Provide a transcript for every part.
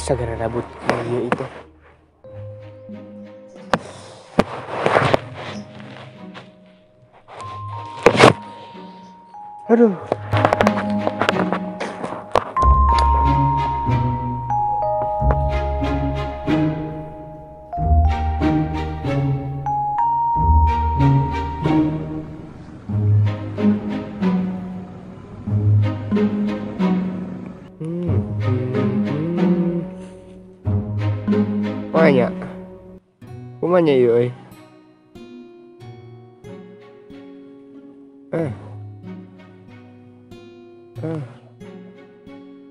segera rambut iya itu. Aduh. Hanya, kumanya yuk.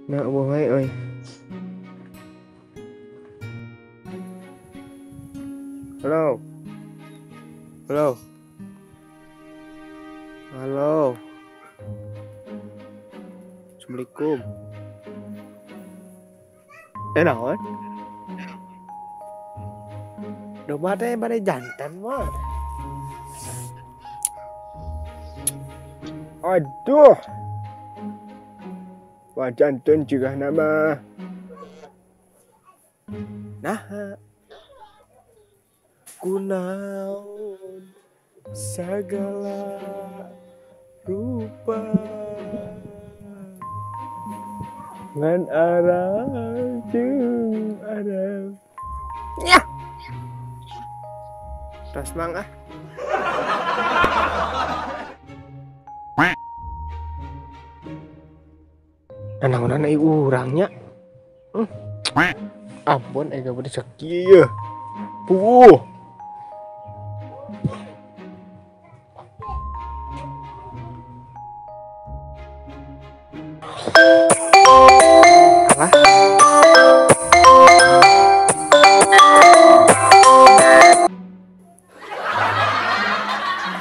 Nak buhay oi. Halo. Halo. Halo. Assalamualaikum. Naon? Domba teh pada jantan mah. Aduh. Wah jantan juga nama. Nah. Kunaon segala rupa ngan arah jeung arah. Ya. Tas mang ah. Anak-anak urangnya. Ampun ega bade sakieu.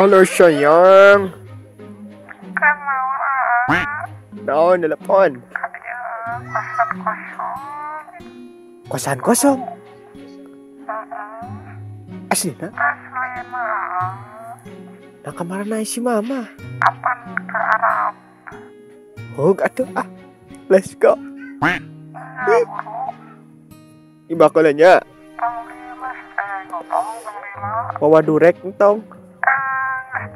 Halo sayang. Naon telepon? Kosan kosong. Asli na? Asli mah. Nah kamar na si mama. Apaan ke Arab? Oh atuh ah. Let's go. Ibakalanya. Tong lilas ngotong tong lila. Bawa durek entong.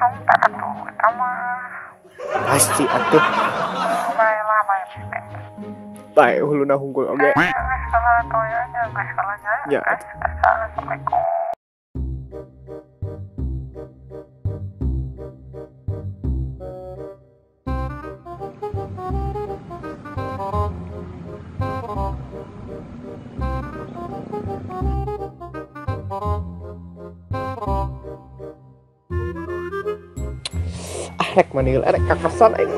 Tong tak atuh utama. Pasti atuh. Baiklah baik. Baik huluna hungkul oge. Salah toyanya, guys salahnya. Ya. Assalamualaikum. Rek manggil rek kakasan aing.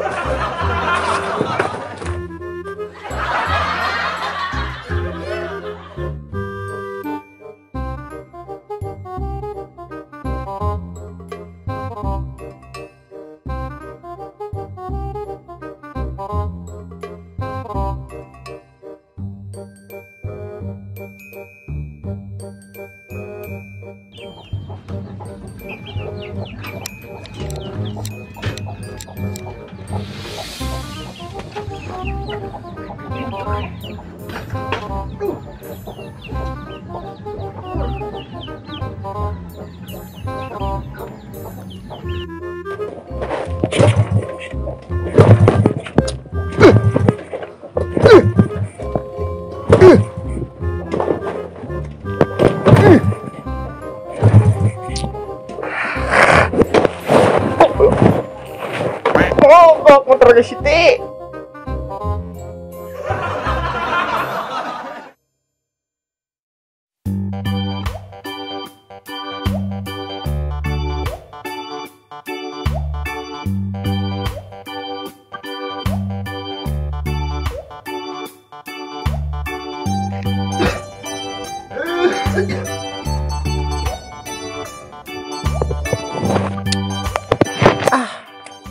Motornya Siti.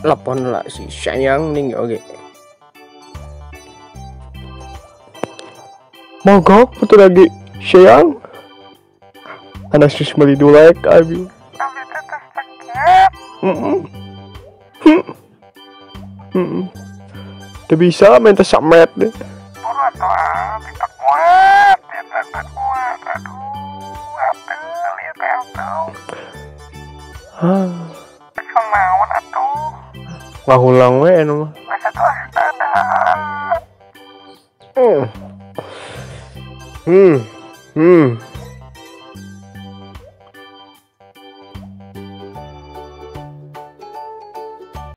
Telepon lah si sayang ning oke. Mogok betul lagi sayang. Anak sis meli dulek abi. Tapi tetap sakit. Tidak bisa main samet deh. Buru atau kita kuat. Hah, Kenaon atuh. ngahulang we anu mah. Masa tuh dadah. Hmm. Hmm. Hmm.